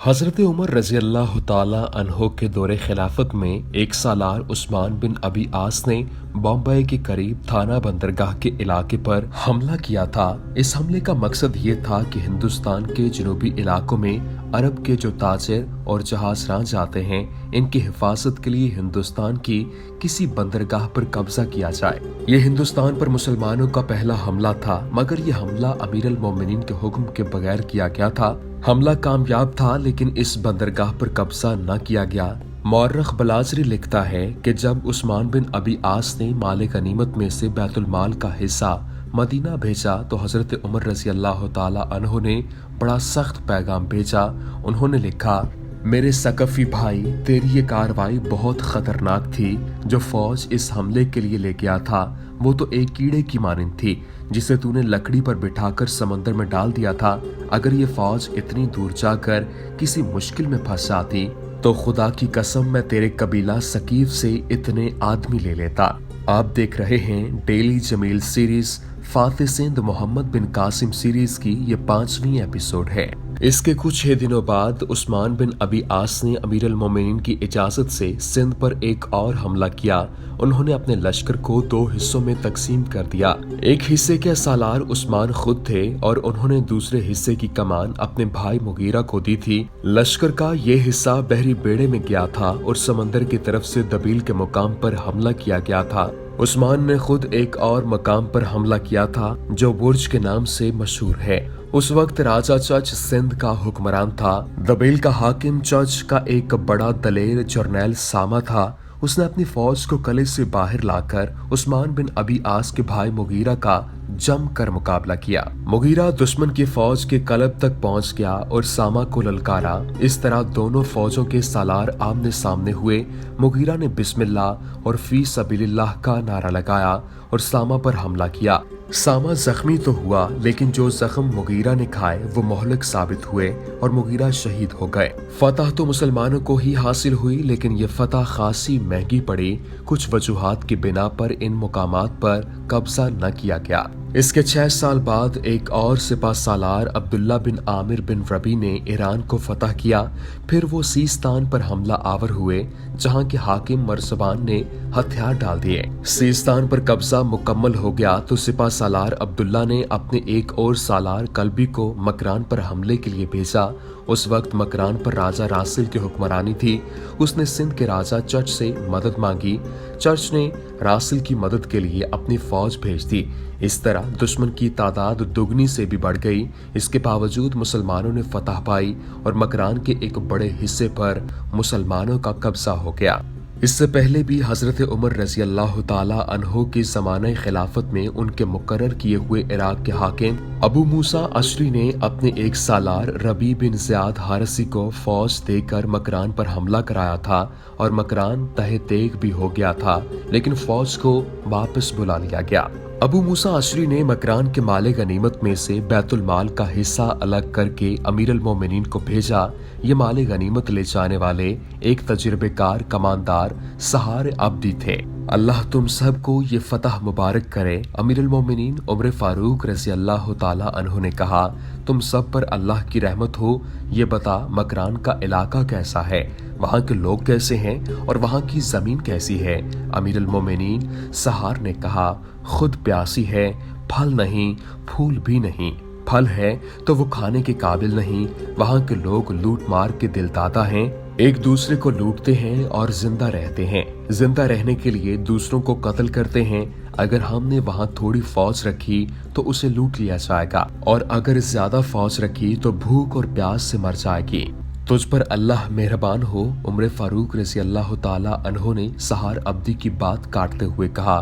हजरत उमर रजी अल्लाह ताला अन्हो के दौरे खिलाफत में एक सालार उस्मान बिन अबी आस ने बॉम्बे के करीब थाना बंदरगाह के इलाके पर हमला किया था। इस हमले का मकसद ये था कि हिंदुस्तान के जनूबी इलाकों में अरब के जो ताजिर और जहाजरां जाते हैं, इनकी हिफाजत के लिए हिंदुस्तान की किसी बंदरगाह पर कब्जा किया जाए। ये हिंदुस्तान पर मुसलमानों का पहला हमला था, मगर ये हमला अमीर अल मोमिनीन के हुक्म के बगैर किया गया था। हमला कामयाब था, लेकिन इस बंदरगाह पर कब्जा न किया गया। मौर्रख बलाजरी लिखता है कि जब उस्मान बिन अबी आस ने माल गनीमत में से बैतुल माल का हिस्सा मदीना भेजा तो हजरत उमर रजी अल्लाह ताला अन्हो ने बड़ा सख्त पैगाम भेजा। उन्होंने लिखा, मेरे सकफी भाई, तेरी ये कार्रवाई बहुत खतरनाक थी। जो फौज इस हमले के लिए ले गया था वो तो एक कीड़े की मानिंद थी जिसे तूने लकड़ी पर बिठाकर समंदर में डाल दिया था। अगर ये फौज इतनी दूर जाकर किसी मुश्किल में फंस जाती तो खुदा की कसम मैं तेरे कबीला सकीफ से इतने आदमी ले लेता। आप देख रहे हैं daily Jameel series Fatih Sindh Mohammad बिन कासिम सीरीज की ये 5वीं एपिसोड है। इसके कुछ ही दिनों बाद उस्मान बिन अबी आस ने अमीर अल मोमिनीन की इजाजत से सिंध पर एक और हमला किया। उन्होंने अपने लश्कर को 2 हिस्सों में तकसीम कर दिया। एक हिस्से के सालार उस्मान खुद थे और उन्होंने दूसरे हिस्से की कमान अपने भाई मुगीरा को दी थी। लश्कर का ये हिस्सा बहरी बेड़े में गया था और समंदर की तरफ से दबील के मुकाम पर हमला किया गया था। उस्मान ने खुद एक और मकाम पर हमला किया था जो बुर्ज के नाम से मशहूर है। उस वक्त राजा चच सिंध का हुक्मरान था। दबील का हाकिम चच का एक बड़ा दलेर जर्नैल सामा था। उसने अपनी फौज को किले से बाहर लाकर उस्मान बिन अबी आस के भाई मुगीरा का जम कर मुकाबला किया। मुगीरा दुश्मन की फौज के कलब तक पहुंच गया और सामा को ललकारा। इस तरह दोनों फौजों के सालार आमने सामने हुए। मुगीरा ने बिस्मिल्लाह और फी सबीलिल्लाह का नारा लगाया और सामा पर हमला किया। सामा जख्मी तो हुआ, लेकिन जो जख्म मुगीरा ने खाए वो मोहलक साबित हुए और मुगीरा शहीद हो गए। फतह तो मुसलमानों को ही हासिल हुई, लेकिन ये फतह खासी महंगी पड़ी। कुछ वजूहात की बिना पर इन मुकामात पर कब्जा न किया गया। इसके 6 साल बाद एक और सिपा सालार अब्दुल्ला बिन आमिर बिन रबी ने ईरान को फतह किया। फिर वो सीस्तान पर हमला आवर हुए, जहां के हाकिम मरज़बान ने हथियार डाल दिए। सीस्तान पर कब्जा मुकम्मल हो गया तो सिपा सालार अब्दुल्ला ने अपने एक और सालार कल्बी को मकरान पर हमले के लिए भेजा। उस वक्त मकरान पर राजा रासिल की हुक्मरानी थी। उसने सिंध के राजा चच से मदद मांगी। चच ने रासिल की मदद के लिए अपनी फौज भेज दी। इस तरह दुश्मन की तादाद दुगनी से भी बढ़ गई। इसके बावजूद मुसलमानों ने फतह पाई और मकरान के एक बड़े हिस्से पर मुसलमानों का कब्जा हो गया। इससे पहले भी हजरत उमर रजी अल्लाह ताला अन्हो की ज़माने खिलाफत में उनके मुकर्रर किए हुए इराक के हाकिम अबू मूसा अशरी ने अपने एक सालार रबी बिन ज़ियाद हारसी को फौज देकर मकरान पर हमला कराया था और मकरान तहे तेग भी हो गया था, लेकिन फौज को वापस बुला लिया गया। अबू मूसा अशरी ने मकरान के माले गनीमत में से बैतुल माल का हिस्सा अलग करके अमीर अल मोमिनीन को भेजा। ये माले गनीमत ले जाने वाले एक तजुर्बेकार कमानदार सहार अब्दी थे। अल्लाह तुम सबको ये फतह मुबारक करे। अमीर अल मोमिनीन उमर फारूक रज़ी अल्लाह ताला अन्हु ने कहा, तुम सब पर अल्लाह की रहमत हो। ये बता, मकरान का इलाका कैसा है, वहाँ के लोग कैसे हैं और वहाँ की जमीन कैसी है? अमीर अल मोमिनीन सहार ने कहा, खुद प्यासी है, फल नहीं, फूल भी नहीं। फल है तो वो खाने के काबिल नहीं। वहाँ के लोग लूट मार के दिलदाता हैं, एक दूसरे को लूटते हैं और जिंदा रहते हैं। जिंदा रहने के लिए दूसरों को कत्ल करते हैं। अगर हमने वहाँ थोड़ी फौज रखी तो उसे लूट लिया जाएगा, और अगर ज्यादा फौज रखी तो भूख और प्यास से मर जाएगी। तुझ पर अल्लाह मेहरबान हो। उमर फारूक रज़ी अल्लाह ताला अन्हो ने सहार अब्दी की बात काटते हुए कहा,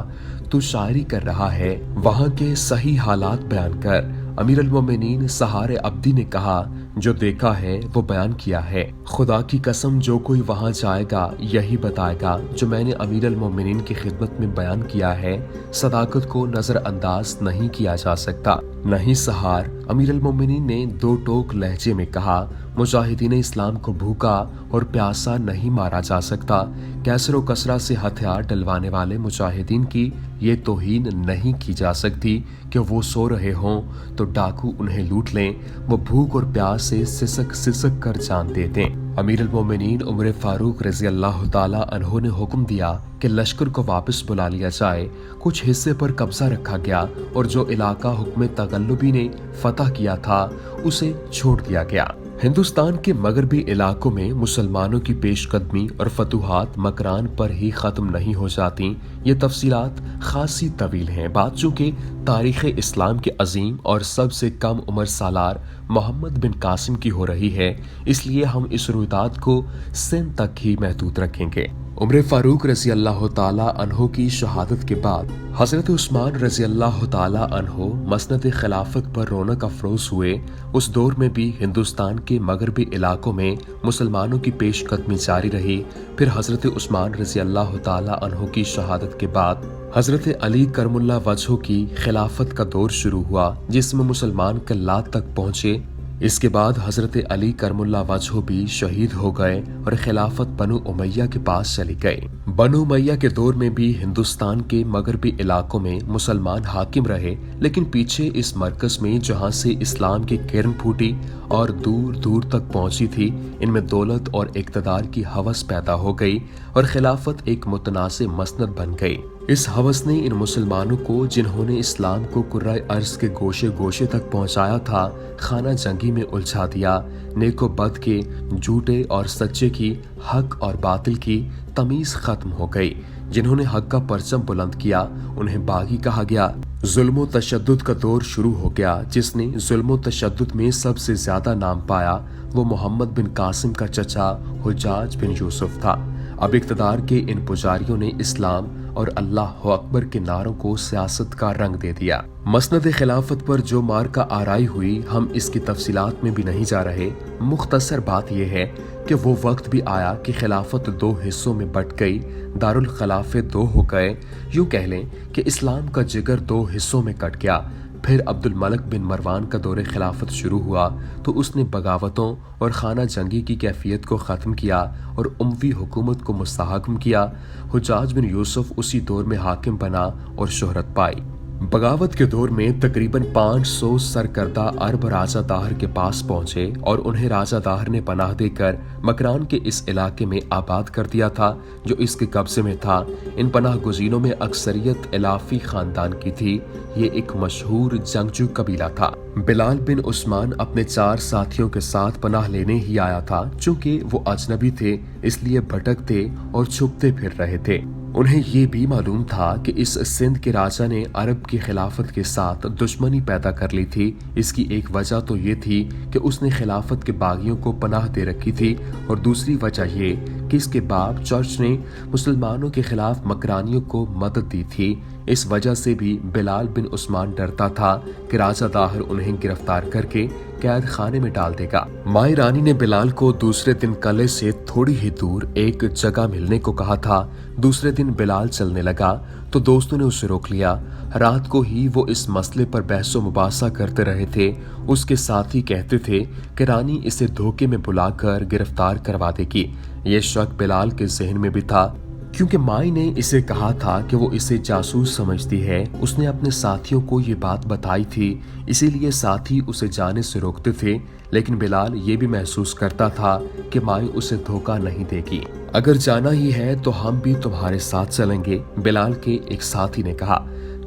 तू शायरी कर रहा है, वहाँ के सही हालात बयान कर। अमीर अल मोमिनीन सहार अब्दी ने कहा, जो देखा है वो बयान किया है। खुदा की कसम, जो कोई वहाँ जाएगा यही बताएगा जो मैंने अमीर अल मोमिनीन की खिदमत में बयान किया है। सदाकत को नजरअंदाज नहीं किया जा सकता। नहीं सहार, अमीर अल मोमिनीन ने 2 टोक लहजे में कहा, मुजाहिदीन इस्लाम को भूखा और प्यासा नहीं मारा जा सकता। कैसर व कसरा से हथियार डलवाने वाले मुजाहिदीन की ये तौहीन नहीं की जा सकती कि वो सो रहे हों तो डाकू उन्हें लूट लें, वो भूख और प्यास से सिसक सिसक कर जान दे दें। अमीर अल मोमिनीन उमर फारूक रजी अल्लाह ताला अन्हो ने हुक्म दिया कि लश्कर को वापस बुला लिया जाए। कुछ हिस्से पर कब्जा रखा गया और जो इलाका हुक्म तगल्लुबी ने फतह किया था उसे छोड़ दिया गया। हिंदुस्तान के मगरबी इलाकों में मुसलमानों की पेशकदमी और फतूहात मकरान पर ही खत्म नहीं हो जाती। ये तफसीलात खासी तवील हैं। बात चूंकि तारीख़ इस्लाम के अजीम और सबसे कम उम्र सालार मोहम्मद बिन कासिम की हो रही है, इसलिए हम इस रुइदाद को सिंध तक ही महदूद रखेंगे। उमर फारूक रजी अल्लाह ताला अन्हो की शहादत के बाद हजरत उस्मान रजी अल्लाह ताला अन्हो मसनद खिलाफत पर रौनक अफरोज हुए। उस दौर में भी हिंदुस्तान के मगरबी इलाकों में मुसलमानों की पेशकदमी जारी रही। फिर हजरत उस्मान रजी अल्लाह ताला अन्हो की शहादत के बाद हजरत अली करमुल्ला वजह की खिलाफत का दौर शुरू हुआ, जिसमें मुसलमान कल्लात तक पहुंचे। इसके बाद हजरत अली करमुल्ला वजह भी शहीद हो गए और खिलाफत बनु उमैया के पास चली गई। बनु उमैया के दौर में भी हिंदुस्तान के मगरबी इलाकों में मुसलमान हाकिम रहे, लेकिन पीछे इस मरकज में जहां से इस्लाम की किरण फूटी और दूर दूर तक पहुंची थी, इनमें दौलत और इक़्तिदार की हवस पैदा हो गई और खिलाफत एक मुतनाज़िम मसनद बन गई। इस हवस ने इन मुसलमानों को, जिन्होंने इस्लाम को कुर्राए अर्ज के गोशे गोशे तक पहुंचाया था, खाना जंगी में उलझा दिया। नेको बद के, झूठे और सच्चे की, हक और बातिल की तमीज खत्म हो गई। जिन्होंने हक का परचम बुलंद किया उन्हें बागी कहा गया। जुल्म व तशद्दुद का दौर शुरू हो गया। जिसने जुल्म व तशद्दुद में सबसे ज्यादा नाम पाया वो मोहम्मद बिन कासिम का चचा हुज्जाज बिन यूसुफ था। अब इक़्तिदार के इन पुजारियों ने इस्लाम और अल्लाह अकबर के नारों को सियासत का रंग दे दिया। मसनद खिलाफत पर जो मार का आराई हुई, हम इसकी तफसीलात में भी नहीं जा रहे। मुख्तसर बात यह है कि वो वक्त भी आया कि खिलाफत दो हिस्सों में बट गई, दारुल खिलाफे दो हो गए। यूं कह लें कि इस्लाम का जिगर दो हिस्सों में कट गया। फिर अब्दुल मलिक बिन मरवान का दौरे खिलाफत शुरू हुआ तो उसने बगावतों और खाना जंगी की कैफियत को ख़त्म किया और उमवी हुकूमत को मुस्तहकम किया। हुज्जाज बिन यूसुफ उसी दौर में हाकिम बना और शोहरत पाई। बगावत के दौर में तकरीबन 500 सरकर्दा अरब राजा दाहर के पास पहुंचे और उन्हें राजा दाहर ने पनाह देकर मकरान के इस इलाके में आबाद कर दिया था जो इसके कब्जे में था। इन पनाह गुज़ीनों में अक्सरियत इलाफी खानदान की थी। ये एक मशहूर जंगजू कबीला था। बिलाल बिन उस्मान अपने 4 साथियों के साथ पनाह लेने ही आया था। चूंकि वो अजनबी थे इसलिए भटकते और छुपते फिर रहे थे। उन्हें ये भी मालूम था कि इस सिंध के राजा ने अरब की खिलाफत के साथ दुश्मनी पैदा कर ली थी। इसकी एक वजह तो ये थी कि उसने खिलाफत के बागियों को पनाह दे रखी थी और दूसरी वजह ये कि इसके बाप चर्च ने मुसलमानों के खिलाफ मकरानियों को मदद दी थी। इस वजह से भी बिलाल बिन उस्मान डरता था कि राजा दाहर उन्हें गिरफ्तार करके कैद खाने में डाल देगा। माई रानी ने बिलाल को दूसरे दिन कले से थोड़ी ही दूर एक जगह मिलने को कहा था। दूसरे दिन बिलाल चलने लगा तो दोस्तों ने उसे रोक लिया। रात को ही वो इस मसले पर बहसो मुबासा करते रहे थे। उसके साथी कहते थे कि रानी इसे धोखे में बुलाकर गिरफ्तार करवा देगी। ये शक बिलाल के जहन में भी था क्योंकि माई ने इसे कहा था कि वो इसे जासूस समझती है। उसने अपने साथियों को ये बात बताई थी, इसीलिए साथी उसे जाने से रोकते थे। लेकिन बिलाल ये भी महसूस करता था कि माई उसे धोखा नहीं देगी। अगर जाना ही है तो हम भी तुम्हारे साथ चलेंगे, बिलाल के एक साथी ने कहा।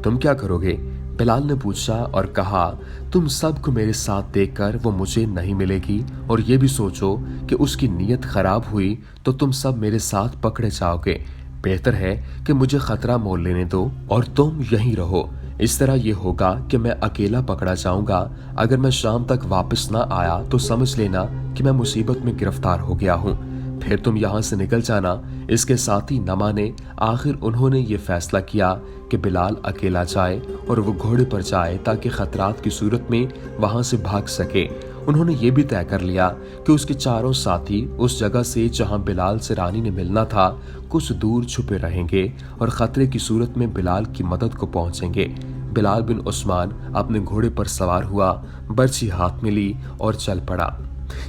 तुम क्या करोगे? बिलाल ने पूछा और कहा, तुम सबको मेरे साथ देखकर वो मुझे नहीं मिलेगी और ये भी सोचो कि उसकी नीयत खराब हुई तो तुम सब मेरे साथ पकड़े जाओगे। बेहतर है कि मुझे खतरा मोल लेने दो और तुम यहीं रहो। इस तरह ये होगा कि मैं अकेला पकड़ा जाऊंगा। अगर मैं शाम तक वापस ना आया तो समझ लेना कि मैं मुसीबत में गिरफ्तार हो गया हूँ। फिर तुम यहाँ से निकल जाना। इसके साथी न माने। आखिर उन्होंने ये फैसला किया कि बिलाल अकेला जाए और वो घोड़े पर जाए ताकि खतरात की सूरत में वहां से भाग सके। उन्होंने ये भी तय कर लिया कि उसके चारों साथी उस जगह से जहां बिलाल से रानी ने मिलना था कुछ दूर छुपे रहेंगे और खतरे की सूरत में बिलाल की मदद को पहुंचेंगे। बिलाल बिन उस्मान अपने घोड़े पर सवार हुआ, बर्छी हाथ में ली और चल पड़ा।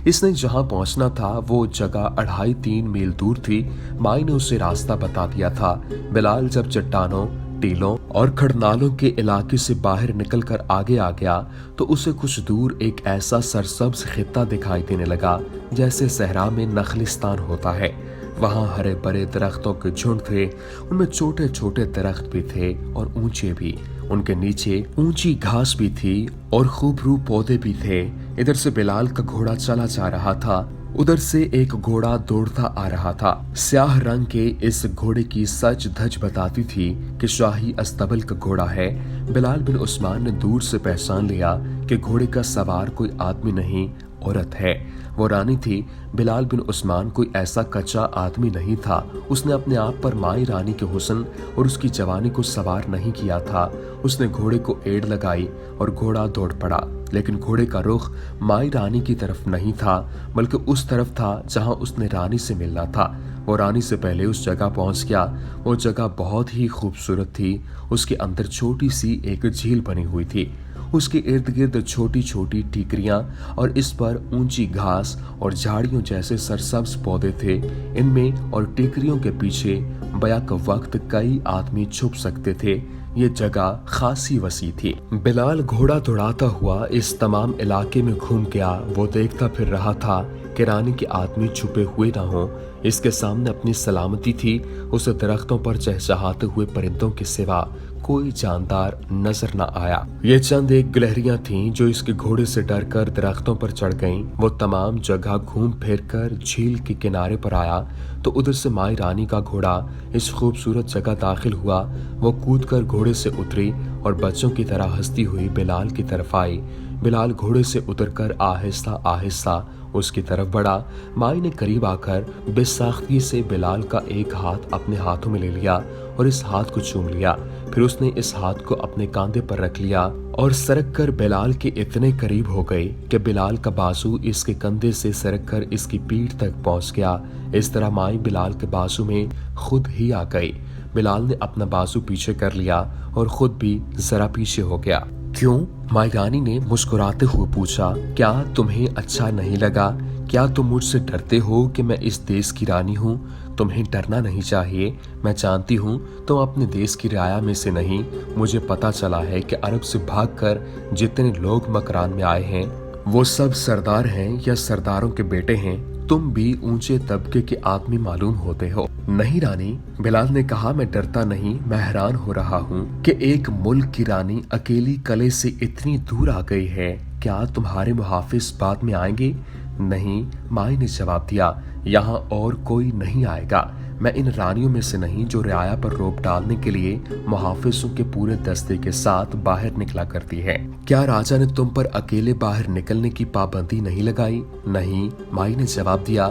इसने जहां पहुंचना था वो जगह 2.5-3 मील दूर थी। माई ने उसे रास्ता बता दिया था। बिलाल जब चट्टानों, टीलों और खड़नालों के इलाके से बाहर निकलकर आगे आ गया तो उसे कुछ दूर एक ऐसा सरसब्ज खित्ता दिखाई देने लगा जैसे सहरा में नखलिस्तान होता है। वहां हरे भरे दरख्तों के झुंड थे, उनमें छोटे छोटे दरख्त भी थे और ऊंचे भी। उनके नीचे ऊंची घास भी थी और खूबरू पौधे भी थे। इधर से बिलाल का घोड़ा चला जा रहा था, उधर से एक घोड़ा दौड़ता आ रहा था। स्याह रंग के इस घोड़े की सच धज बताती थी कि शाही अस्तबल का घोड़ा है। बिलाल बिन उस्मान ने दूर से पहचान लिया कि घोड़े का सवार कोई आदमी नहीं, औरत है। वो रानी थी। बिलाल बिन उस्मान कोई ऐसा कच्चा आदमी नहीं था। उसने अपने आप पर माई रानी के हुस्न और उसकी जवानी को सवार नहीं किया था। उसने घोड़े को एड़ लगाई और घोड़ा दौड़ पड़ा, लेकिन घोड़े का रुख माई रानी की तरफ नहीं था, बल्कि उस तरफ था जहां उसने रानी से मिलना था। वो रानी से पहले उस जगह पहुंच गया। वो जगह बहुत ही खूबसूरत थी। उसके अंदर छोटी सी एक झील बनी हुई थी। उसके इर्द गिर्द छोटी छोटी टीकरियां और इस पर ऊंची घास और झाड़ियों जैसे सरसब्ज पौधे थे। इनमें और टीकरियों के पीछे बैक वक्त कई आदमी छुप सकते थे। ये जगह खासी वसी थी। बिलाल घोड़ा दौड़ाता हुआ इस तमाम इलाके में घूम गया। वो देखता फिर रहा था कि रानी के आदमी छुपे हुए ना हो। इसके सामने अपनी सलामती थी। उसे दरख्तों पर चहचहाते हुए परिंदों के सिवा कोई जानदार नजर न आया। ये चंद एक गिलहरियां थीं जो इसके घोड़े से डरकर दरख्तों पर चढ़ गईं। वो तमाम जगह घूम फिर कर झील के किनारे पर आया तो उधर से माई रानी का घोड़ा इस खूबसूरत जगह दाखिल हुआ। वो कूदकर घोड़े से उतरी और बच्चों की तरह हंसती हुई बिलाल की तरफ आई। बिलाल घोड़े से उतरकर आहिस्ता आहिस्ता उसकी तरफ बढ़ा। माई ने करीब आकर बेसाख्ती से बिलाल का एक हाथ अपने हाथों में ले लिया और इस हाथ को चूम लिया। फिर उसने इस हाथ को अपने कांधे पर रख लिया और सरक कर बिलाल के इतने करीब हो गई कि बिलाल का बाजू इसके कंधे से सरक कर इसकी पीठ तक पहुंच गया। इस तरह माई बिलाल के बाजू में खुद ही आ गई। बिलाल ने अपना बाजू पीछे कर लिया और खुद भी जरा पीछे हो गया। क्यों? माई रानी ने मुस्कुराते हुए पूछा। क्या तुम्हें अच्छा नहीं लगा? क्या तुम मुझसे डरते हो कि मैं इस देश की रानी हूँ? तुम्हें डरना नहीं चाहिए। मैं जानती हूँ तुम अपने देश की रियाया में से नहीं। मुझे पता चला है कि अरब से भागकर जितने लोग मकरान में आए हैं वो सब सरदार हैं या सरदारों के बेटे हैं। तुम भी ऊंचे तबके के आदमी मालूम होते हो। नहीं रानी, बिलाल ने कहा, मैं डरता नहीं, मैं हैरान हो रहा हूँ कि एक मुल्क की रानी अकेली कले से इतनी दूर आ गई है। क्या तुम्हारे मुहाफिज बाद में आएंगे? नहीं, माई ने जवाब दिया, यहाँ और कोई नहीं आएगा। मैं इन रानियों में से नहीं जो रियाया पर रोक डालने के लिए मुहाफिजों के पूरे दस्ते के साथ बाहर निकला करती है। क्या राजा ने तुम पर अकेले बाहर निकलने की पाबंदी नहीं लगाई? नहीं, माई ने जवाब दिया,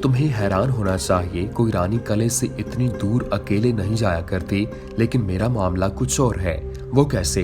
तुम्हें हैरान होना चाहिए, कोई रानी कले से इतनी दूर अकेले नहीं जाया करती, लेकिन मेरा मामला कुछ और है। वो कैसे?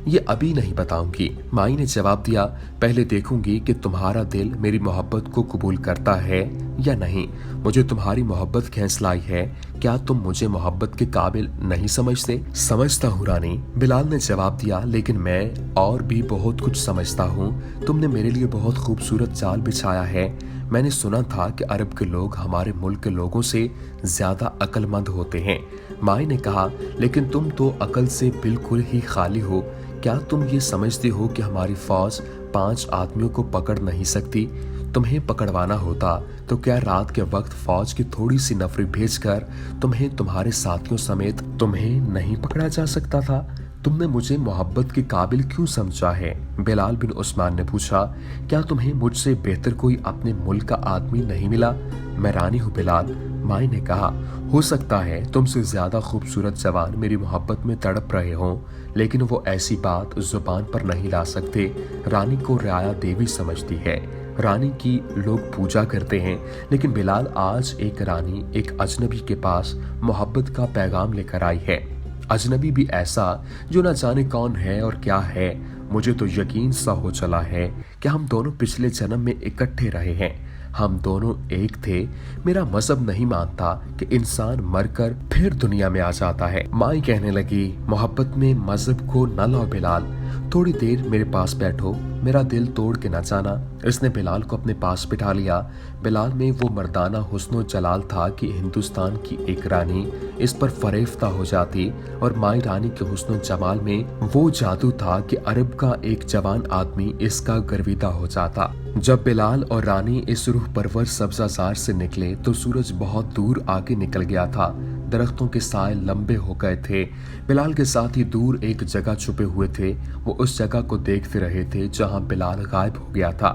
ये अभी नहीं बताऊंगी। माई ने जवाब दिया, पहले देखूंगी कि तुम्हारा दिल मेरी मोहब्बत को कबूल करता है या नहीं। मुझे तुम्हारी मोहब्बत खींच लाई है। क्या तुम मुझे मोहब्बत के काबिल नहीं समझते? समझता हूँ रानी, बिलाल ने जवाब दिया, लेकिन मैं और भी बहुत कुछ समझता हूँ। तुमने मेरे लिए बहुत खूबसूरत जाल बिछाया है। मैंने सुना था कि अरब के लोग हमारे मुल्क के लोगों से ज्यादा अक्लमंद होते हैं। माई ने कहा, लेकिन तुम तो अकल से बिल्कुल ही खाली हो। क्या तुम ये समझते हो कि हमारी फौज 5 आदमियों को पकड़ नहीं सकती? तुम्हें पकड़वाना होता तो क्या रात के वक्त फौज की थोड़ी सी नफरी भेजकर तुम्हें तुम्हारे साथियों समेत तुम्हें नहीं पकड़ा जा सकता था? तुमने मुझे मोहब्बत के काबिल क्यों समझा है? बिलाल बिन उस्मान ने पूछा। क्या तुम्हें मुझसे बेहतर कोई अपने मुल्क का आदमी नहीं मिला? मैं रानी हूँ बिलाल, माई ने कहा। हो सकता है तुमसे ज्यादा खूबसूरत जवान मेरी मोहब्बत में तड़प रहे हों, लेकिन वो ऐसी बात जुबान पर नहीं ला सकते। रानी को रियाया देवी समझती है, रानी की लोग पूजा करते हैं, लेकिन बिलाल आज एक रानी एक अजनबी के पास मोहब्बत का पैगाम लेकर आई है। अजनबी भी ऐसा जो न जाने कौन है और क्या है। मुझे तो यकीन सा हो चला है कि हम दोनों पिछले जन्म में इकट्ठे रहे हैं। हम दोनों एक थे। मेरा मजहब नहीं मानता कि इंसान मरकर फिर दुनिया में आ जाता है। माई कहने लगी, मोहब्बत में मजहब को न लाओ बिलाल, थोड़ी देर मेरे पास बैठो, मेरा दिल तोड़ के न जाना। इसने बिलाल को अपने पास बिठा लिया। बिलाल में वो मर्दाना हुस्न जलाल था कि हिंदुस्तान की एक रानी इस पर फरेफ्ता हो जाती, और माई रानी के हुस्न जमाल में वो जादू था कि अरब का एक जवान आदमी इसका गर्विदा हो जाता। जब बिलाल और रानी इस रूह परवर सब्जाजार से निकले तो सूरज बहुत दूर आगे निकल गया था। दरख्तों के साए लंबे हो गए थे। बिलाल के साथ ही दूर एक जगह छुपे हुए थे। वो उस जगह को देखते रहे थे जहां बिलाल गायब हो गया था।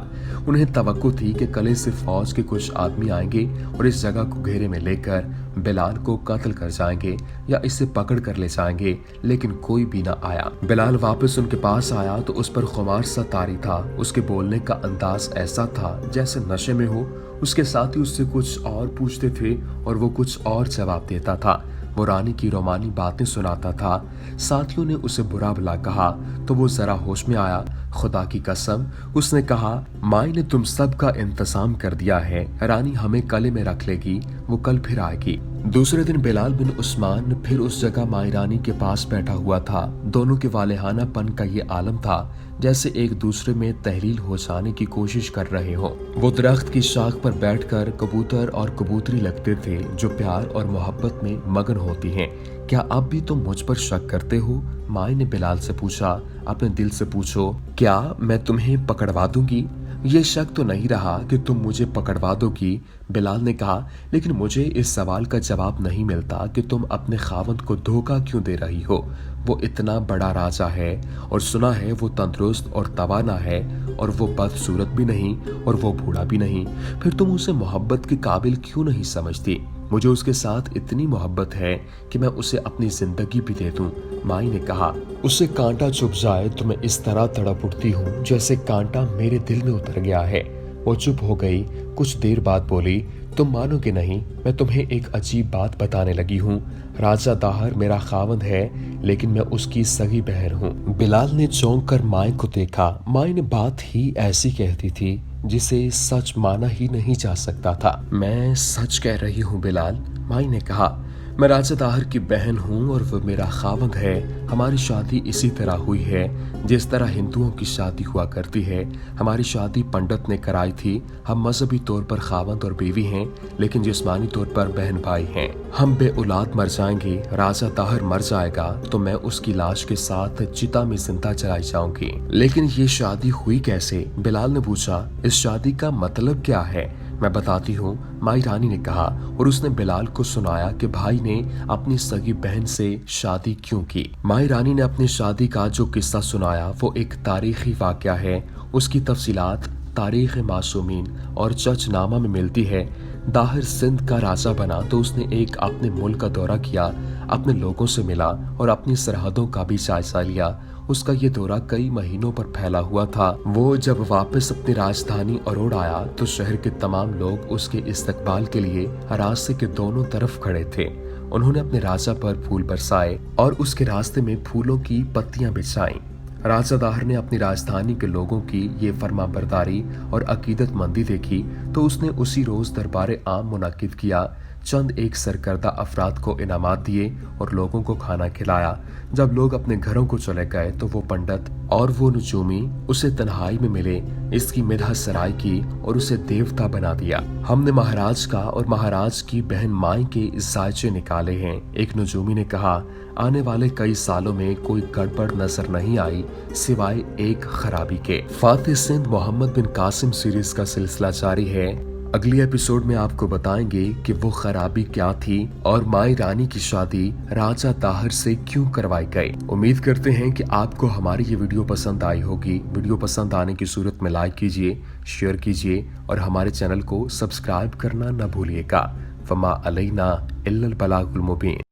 उन्हें तवक्को थी कि कल से फौज के कुछ आदमी आएंगे और इस जगह को घेरे में लेकर बिलाल को कत्ल कर जाएंगे या इसे पकड़ कर ले जाएंगे, लेकिन कोई भी न आया। बिलाल वापस उनके पास आया तो उस पर खुमार सा तारी था। उसके बोलने का अंदाज ऐसा था जैसे नशे में हो। उसके साथी उससे कुछ और पूछते थे और वो कुछ और जवाब देता था। वो रानी की रोमानी बातें सुनाता था। साथियों ने उसे बुरा भला कहा तो वो जरा होश में आया। खुदा की कसम, उसने कहा, माई ने तुम सब का इंतजाम कर दिया है, रानी हमें कले में रख लेगी, वो कल फिर आएगी। दूसरे दिन बिलाल बिन उस्मान फिर उस जगह माई रानी के पास बैठा हुआ था। दोनों के वालेहानापन का ये आलम था जैसे एक दूसरे में तहलील हो जाने की कोशिश कर रहे हो। वो दरख्त की शाख पर बैठकर कबूतर और कबूतरी लगते थे जो प्यार और मोहब्बत में मगन होती हैं। क्या अब भी तुम मुझ पर शक करते हो? माई ने बिलाल से पूछा। अपने दिल से पूछो, क्या मैं तुम्हें पकड़वा दूंगी? ये शक तो नहीं रहा कि तुम मुझे पकड़वा दोगी, बिलाल ने कहा, लेकिन मुझे इस सवाल का जवाब नहीं मिलता कि तुम अपने खावंद को धोखा क्यों दे रही हो। वो इतना बड़ा राजा है और सुना है वो तंदुरुस्त और तवाना है, और वो बदसूरत भी नहीं और वो बूढ़ा भी नहीं। फिर तुम उसे मोहब्बत के काबिल क्यों नहीं समझती? मुझे उसके साथ इतनी मोहब्बत है कि मैं उसे अपनी जिंदगी भी दे दूं। माई ने कहा, उसे कांटा चुभ जाए तो मैं इस तरह तड़प उठती हूँ जैसे कांटा मेरे दिल में उतर गया है। वो चुप हो गई। कुछ देर बाद बोली, तुम मानोगे नहीं, मैं तुम्हें एक अजीब बात बताने लगी हूँ। राजा दाहर मेरा खावंद है, लेकिन मैं उसकी सगी बहन हूँ। बिलाल ने चौंक कर माई को देखा। माई ने बात ही ऐसी कहती थी जिसे सच माना ही नहीं जा सकता था। मैं सच कह रही हूँ बिलाल, माई ने कहा। मैं राजा दाहर की बहन हूँ और वो मेरा खावंद है। हमारी शादी इसी तरह हुई है जिस तरह हिंदुओं की शादी हुआ करती है। हमारी शादी पंडित ने कराई थी। हम मजहबी तौर पर खावंद और बीवी हैं, लेकिन जिस्मानी तौर पर बहन भाई हैं। हम बे औलाद मर जाएंगे। राजा दाहर मर जाएगा तो मैं उसकी लाश के साथ चिता में जिंदा जलाई जाऊंगी। लेकिन ये शादी हुई कैसे? बिलाल ने पूछा। इस शादी का मतलब क्या है? मैं बताती हूँ, माई रानी ने कहा, और उसने बिलाल को सुनाया कि भाई ने अपनी सगी बहन से शादी क्यों की। माई रानी ने अपनी शादी का जो किस्सा सुनाया वो एक तारीखी वाकया है। उसकी तफसीलात तारीख मासूमीन और चचनामा में मिलती है। दाहिर सिंध का राजा बना तो उसने एक अपने मुल्क का दौरा किया, अपने लोगों से मिला और अपनी सरहदों का भी जायजा लिया। उसका ये दौरा कई महीनों पर फैला हुआ था। वो जब वापस अपनी राजधानी अरोड़ आया तो शहर के तमाम लोग उसके इस्तकबाल के लिए रास्ते के दोनों तरफ खड़े थे। उन्होंने अपने राजा पर फूल बरसाए और उसके रास्ते में फूलों की पत्तियां बिछाई। राजा दाहर ने अपनी राजधानी के लोगों की ये फरमाबरदारी और अकीदतमंदी देखी तो उसने उसी रोज दरबारे आम मुनाकिद किया। चंद एक सरकर्दा अफराद को इनामात दिए और लोगों को खाना खिलाया। जब लोग अपने घरों को चले गए तो वो पंडित और वो नजूमी उसे तन्हाई में मिले। इसकी मिदह सराय की और उसे देवता बना दिया। हमने महाराज का और महाराज की बहन माई के जायचे निकाले हैं। एक नजूमी ने कहा, आने वाले कई सालों में कोई गड़बड़ नजर नहीं आई सिवाय एक खराबी के। फातिह सिंध मोहम्मद बिन कासिम सीरीज का सिलसिला जारी है। अगली एपिसोड में आपको बताएंगे कि वो खराबी क्या थी और माई रानी की शादी राजा दाहर से क्यों करवाई गई। उम्मीद करते हैं कि आपको हमारी ये वीडियो पसंद आई होगी। वीडियो पसंद आने की सूरत में लाइक कीजिए, शेयर कीजिए और हमारे चैनल को सब्सक्राइब करना न भूलिएगा। फमा अलैना इल्लल बलागुल मुबीन।